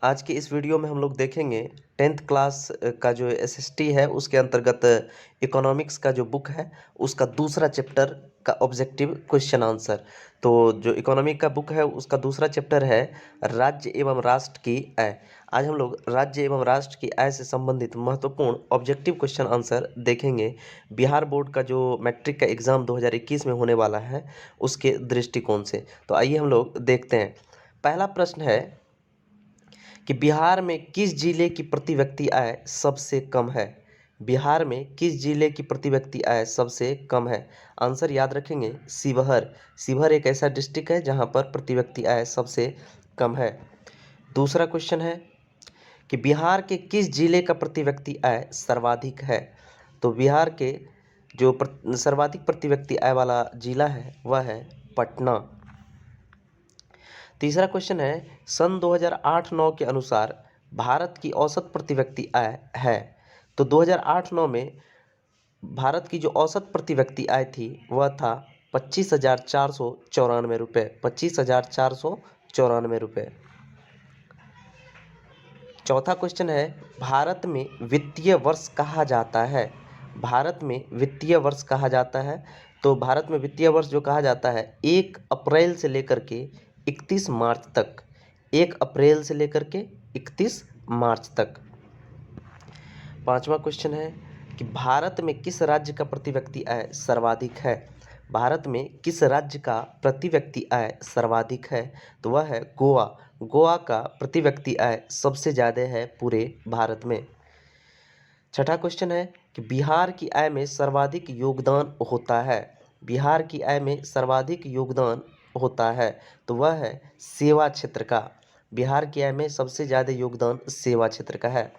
आज के इस वीडियो में हम लोग देखेंगे 10th क्लास का जो एसएसटी है उसके अंतर्गत इकोनॉमिक्स का जो बुक है उसका दूसरा चैप्टर का ऑब्जेक्टिव क्वेश्चन आंसर। तो जो इकोनॉमिक का बुक है उसका दूसरा चैप्टर है राज्य एवं राष्ट्र की आय। आज हम लोग राज्य एवं राष्ट्र की आय से संबंधित महत्वपूर्ण ऑब्जेक्टिव क्वेश्चन आंसर देखेंगे। बिहार बोर्ड का जो मैट्रिक का एग्ज़ाम 2021 में होने वाला है उसके दृष्टिकोण से। तो आइए हम लोग देखते हैं। पहला प्रश्न है कि बिहार में किस जिले की प्रति व्यक्ति आय सबसे कम है। बिहार में किस जिले की प्रति व्यक्ति आय सबसे कम है। आंसर याद रखेंगे शिवहर। शिवहर एक ऐसा डिस्ट्रिक्ट है जहां पर प्रति व्यक्ति आय सबसे कम है। दूसरा क्वेश्चन है कि बिहार के किस जिले का प्रति व्यक्ति आय सर्वाधिक है। तो बिहार के जो सर्वाधिक प्रति व्यक्ति आय वाला जिला है वह है पटना। तीसरा क्वेश्चन है सन 2008-9 के अनुसार भारत की औसत प्रति व्यक्ति आय है। तो 2008-9 में भारत की जो औसत प्रति व्यक्ति आय थी वह था 25,494 रुपये। 25,494 रुपये। चौथा क्वेश्चन है भारत में वित्तीय वर्ष कहा जाता है। भारत में वित्तीय वर्ष कहा जाता है। तो भारत में वित्तीय वर्ष जो कहा जाता है 1 अप्रैल से लेकर के 31 मार्च तक। 1 अप्रैल से लेकर के 31 मार्च तक। पांचवा क्वेश्चन है कि भारत में किस राज्य का प्रति व्यक्ति आय सर्वाधिक है। भारत में किस राज्य का प्रति व्यक्ति आय सर्वाधिक है। तो वह है गोवा। गोवा का प्रति व्यक्ति आय सबसे ज़्यादा है पूरे भारत में। छठा क्वेश्चन है कि बिहार की आय में सर्वाधिक योगदान होता है। बिहार की आय में सर्वाधिक योगदान होता है तो वह है सेवा क्षेत्र का। बिहार की आय में सबसे ज़्यादा योगदान सेवा क्षेत्र का है।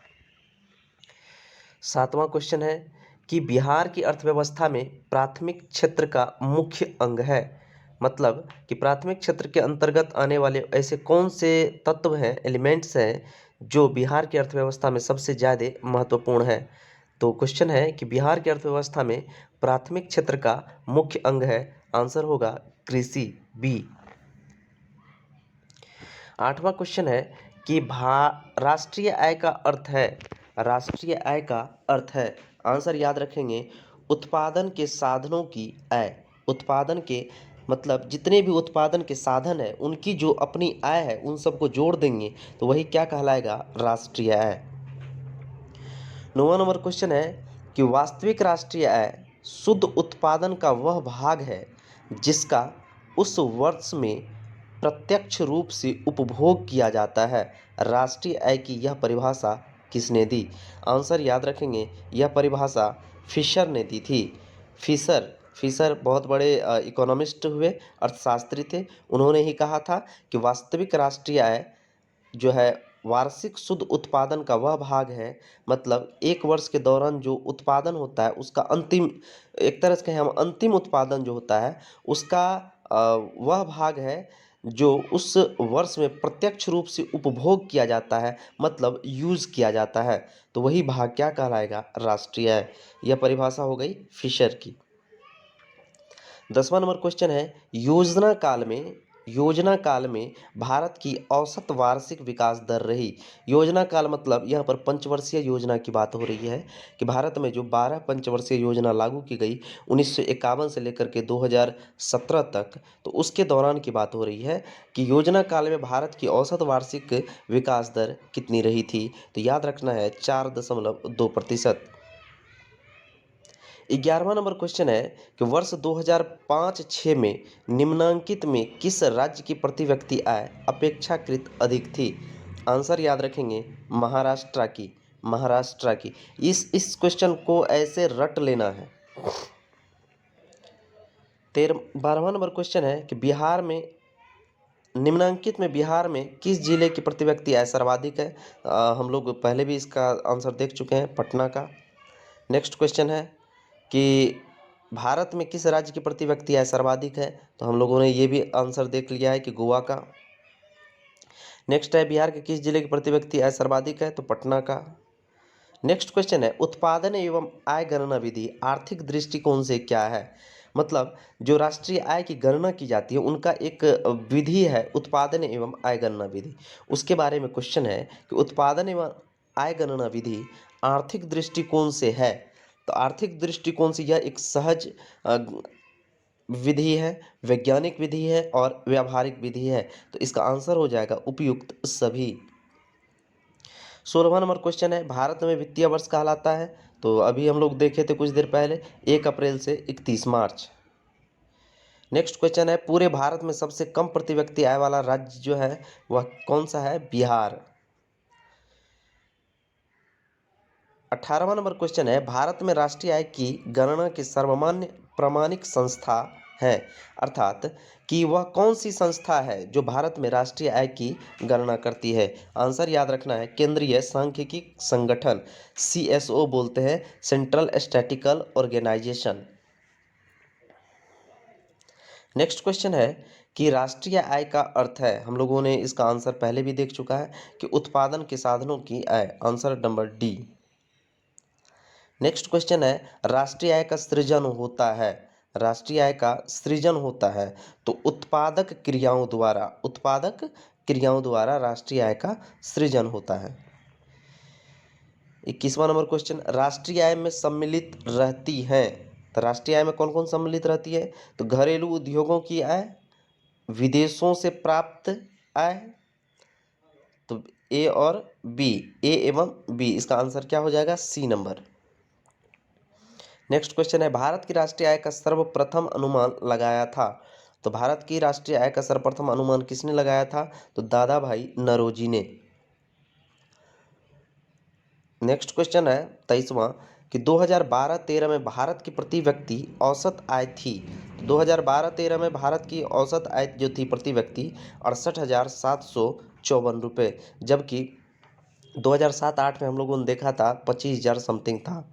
सातवां क्वेश्चन है कि बिहार की अर्थव्यवस्था में प्राथमिक क्षेत्र का मुख्य अंग है। मतलब कि प्राथमिक क्षेत्र के अंतर्गत आने वाले ऐसे कौन से तत्व हैं, एलिमेंट्स हैं जो बिहार की अर्थव्यवस्था में सबसे ज़्यादा महत्वपूर्ण है। तो क्वेश्चन है कि बिहार की अर्थव्यवस्था में प्राथमिक क्षेत्र का मुख्य अंग है। आंसर होगा कृषि, बी। आठवां क्वेश्चन है कि राष्ट्रीय आय का अर्थ है। राष्ट्रीय आय का अर्थ है, आंसर याद रखेंगे, उत्पादन के साधनों की आय। उत्पादन के मतलब जितने भी उत्पादन के साधन है उनकी जो अपनी आय है उन सबको जोड़ देंगे तो वही क्या कहलाएगा, राष्ट्रीय आय। 9वां नंबर क्वेश्चन है कि वास्तविक राष्ट्रीय आय शुद्ध उत्पादन का वह भाग है जिसका उस वर्ष में प्रत्यक्ष रूप से उपभोग किया जाता है। राष्ट्रीय आय की यह परिभाषा किसने दी। आंसर याद रखेंगे, यह परिभाषा फिशर ने दी थी। फिशर बहुत बड़े इकोनॉमिस्ट हुए, अर्थशास्त्री थे। उन्होंने ही कहा था कि वास्तविक राष्ट्रीय आय जो है वार्षिक शुद्ध उत्पादन का वह भाग है, मतलब एक वर्ष के दौरान जो उत्पादन होता है उसका अंतिम, एक तरह से कहें हम अंतिम उत्पादन जो होता है उसका वह भाग है जो उस वर्ष में प्रत्यक्ष रूप से उपभोग किया जाता है, मतलब यूज़ किया जाता है। तो वही भाग क्या कहलाएगा, राष्ट्रीय आय। यह परिभाषा हो गई फिशर की। 10वां नंबर क्वेश्चन है योजना काल में भारत की औसत वार्षिक विकास दर रही। योजना काल मतलब यहाँ पर पंचवर्षीय योजना की बात हो रही है कि भारत में जो 12 पंचवर्षीय योजना लागू की गई 1951 से लेकर के 2017 तक, तो उसके दौरान की बात हो रही है कि योजना काल में भारत की औसत वार्षिक विकास दर कितनी रही थी। तो याद रखना है 4.2%। 11वां नंबर क्वेश्चन है कि वर्ष 2005-06 में निम्नांकित में किस राज्य की प्रति व्यक्ति आय अपेक्षाकृत अधिक थी। आंसर याद रखेंगे, महाराष्ट्र की। इस क्वेश्चन को ऐसे रट लेना है। 12वां नंबर क्वेश्चन है कि बिहार में निम्नांकित में बिहार में किस जिले की प्रति व्यक्ति आय सर्वाधिक है। हम लोग पहले भी इसका आंसर देख चुके हैं, पटना का। नेक्स्ट क्वेश्चन है कि भारत में किस राज्य की प्रति व्यक्ति आय सर्वाधिक है। तो हम लोगों ने ये भी आंसर देख लिया है कि गोवा का। नेक्स्ट है बिहार के किस जिले की प्रति व्यक्ति आय सर्वाधिक है, तो पटना का। नेक्स्ट क्वेश्चन है उत्पादन एवं आय गणना विधि आर्थिक दृष्टिकोण से क्या है। मतलब जो राष्ट्रीय आय की गणना की जाती है उनका एक विधि है, उत्पादन एवं आय गणना विधि। उसके बारे में क्वेश्चन है कि उत्पादन एवं आय गणना विधि आर्थिक दृष्टिकोण से है, तो आर्थिक दृष्टिकोण से यह एक सहज विधि है, वैज्ञानिक विधि है और व्यावहारिक विधि है। तो इसका आंसर हो जाएगा उपयुक्त सभी। 16वां नंबर क्वेश्चन है, भारत में वित्तीय वर्ष कहलाता है, तो अभी हम लोग देखे थे कुछ देर पहले 1 अप्रैल से 31 मार्च। नेक्स्ट क्वेश्चन है, पूरे भारत में सबसे कम प्रति व्यक्ति आय वाला राज्य जो है वह कौन सा है? बिहार। 18वां नंबर क्वेश्चन है, भारत में राष्ट्रीय आय की गणना की सर्वमान्य प्रामाणिक संस्था है, अर्थात कि वह कौन सी संस्था है जो भारत में राष्ट्रीय आय की गणना करती है? आंसर याद रखना है, केंद्रीय सांख्यिकी संगठन, CSO बोलते हैं, central statistical organization. Next question है कि राष्ट्रीय आय का अर्थ है, हम लोगों ने इसका आंसर पहले भी देख चुका है कि उत्पादन के साधनों की आय, answer number D. Next question है, राष्ट्रीय आय का सृजन होता है, राष्ट्रीय आय का सृजन होता है तो उत्पादक क्रियाओं द्वारा राष्ट्रीय आय का सृजन होता है। 21वां नंबर क्वेश्चन, राष्ट्रीय आय में सम्मिलित रहती हैं, तो राष्ट्रीय आय में कौन कौन सम्मिलित रहती है? तो घरेलू उद्योगों की आय, विदेशों से प्राप्त आय, तो ए और बी, ए एवं बी, इसका आंसर क्या हो जाएगा? सी नंबर। नेक्स्ट क्वेश्चन है, भारत की राष्ट्रीय आय का सर्वप्रथम अनुमान लगाया था, तो भारत की राष्ट्रीय आय का सर्वप्रथम अनुमान किसने लगाया था? तो दादा भाई नौरोजी ने। नेक्स्ट क्वेश्चन है 23वां कि 2012-13 में भारत की प्रति व्यक्ति औसत आय थी, 2012-13 में भारत की औसत आय जो थी प्रति व्यक्ति 68,754 रुपये, जबकि 2007-8 में हम लोगों ने देखा था 25,000 समथिंग था।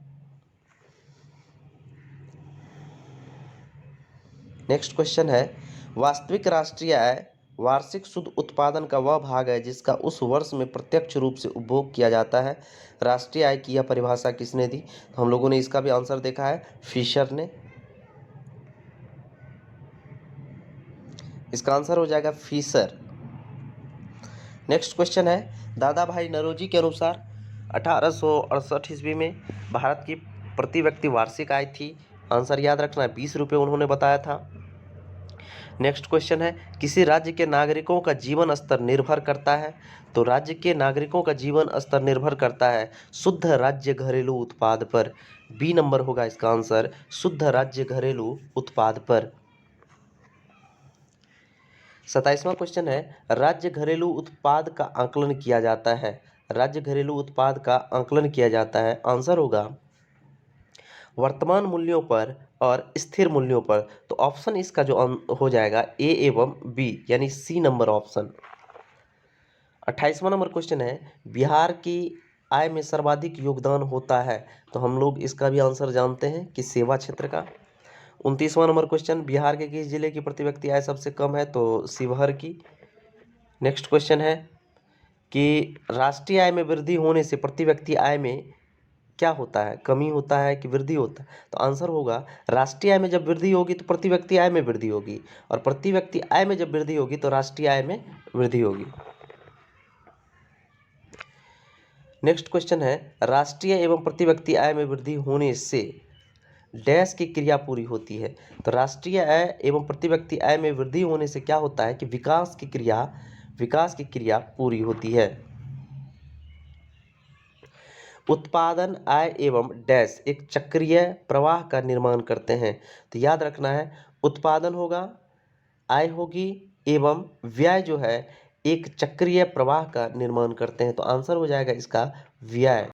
नेक्स्ट क्वेश्चन है, वास्तविक राष्ट्रीय आय वार्षिक शुद्ध उत्पादन का वह भाग है जिसका उस वर्ष में प्रत्यक्ष रूप से उपभोग किया जाता है। राष्ट्रीय आय की यह परिभाषा किसने दी? तो हम लोगों ने इसका भी आंसर देखा है, फिशर ने। इसका आंसर हो जाएगा फिशर। नेक्स्ट क्वेश्चन है, दादा भाई नौरोजी के अनुसार 1868 ईस्वी में भारत की प्रति व्यक्ति वार्षिक आय थी, आंसर याद रखना है 20 रुपये उन्होंने बताया था। नेक्स्ट क्वेश्चन है, किसी राज्य के नागरिकों का जीवन स्तर निर्भर करता है, तो राज्य के नागरिकों का जीवन स्तर निर्भर करता है शुद्ध राज्य घरेलू उत्पाद पर, बी नंबर होगा इसका आंसर, शुद्ध राज्य घरेलू उत्पाद पर। 27वां क्वेश्चन है, राज्य घरेलू उत्पाद का आकलन किया जाता है, राज्य घरेलू उत्पाद का आकलन किया जाता है, आंसर होगा वर्तमान मूल्यों पर और स्थिर मूल्यों पर, तो ऑप्शन इसका जो हो जाएगा ए एवं बी, यानी सी नंबर ऑप्शन। 28वां नंबर क्वेश्चन है, बिहार की आय में सर्वाधिक योगदान होता है, तो हम लोग इसका भी आंसर जानते हैं कि सेवा क्षेत्र का। 29वां नंबर क्वेश्चन, बिहार के किस जिले की प्रति व्यक्ति आय सबसे कम है? तो शिवहर की। नेक्स्ट क्वेश्चन है कि राष्ट्रीय आय में वृद्धि होने से प्रति व्यक्ति आय में क्या होता है, कमी होता है कि वृद्धि होता है? तो आंसर होगा राष्ट्रीय आय में जब वृद्धि होगी तो प्रति व्यक्ति आय में वृद्धि होगी, और प्रति व्यक्ति आय में जब वृद्धि होगी तो राष्ट्रीय आय में वृद्धि होगी। नेक्स्ट क्वेश्चन है, राष्ट्रीय एवं प्रति व्यक्ति आय में वृद्धि होने से डैश की क्रिया पूरी होती है, तो राष्ट्रीय आय एवं प्रति व्यक्ति आय में वृद्धि होने से क्या होता है कि विकास की क्रिया पूरी होती है। उत्पादन, आय एवं डैश एक चक्रीय प्रवाह का निर्माण करते हैं, तो याद रखना है उत्पादन होगा, आय होगी एवं व्यय जो है एक चक्रीय प्रवाह का निर्माण करते हैं, तो आंसर हो जाएगा इसका व्यय।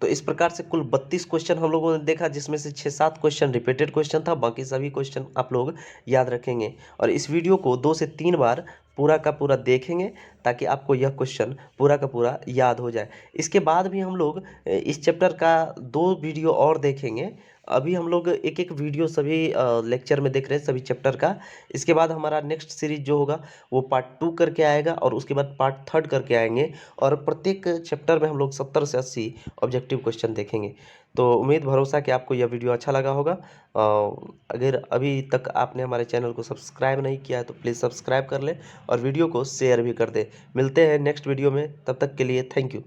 तो इस प्रकार से कुल 32 क्वेश्चन हम लोगों ने देखा, जिसमें से 6-7 क्वेश्चन रिपीटेड क्वेश्चन था, बाकी सभी क्वेश्चन आप लोग याद रखेंगे और इस वीडियो को 2 से 3 बार पूरा का पूरा देखेंगे ताकि आपको यह क्वेश्चन पूरा का पूरा याद हो जाए। इसके बाद भी हम लोग इस चैप्टर का 2 वीडियो और देखेंगे अभी हम लोग एक एक वीडियो सभी लेक्चर में देख रहे हैं सभी चैप्टर का। इसके बाद हमारा नेक्स्ट सीरीज जो होगा वो पार्ट 2 करके आएगा और उसके बाद पार्ट 3 करके आएंगे और प्रत्येक चैप्टर में हम लोग 70 से 80 ऑब्जेक्टिव क्वेश्चन देखेंगे। तो उम्मीद भरोसा कि आपको यह वीडियो अच्छा लगा होगा। अगर अभी तक आपने हमारे चैनल को सब्सक्राइब नहीं किया है तो प्लीज़ सब्सक्राइब कर लें और वीडियो को शेयर भी कर दें। मिलते हैं नेक्स्ट वीडियो में, तब तक के लिए थैंक यू।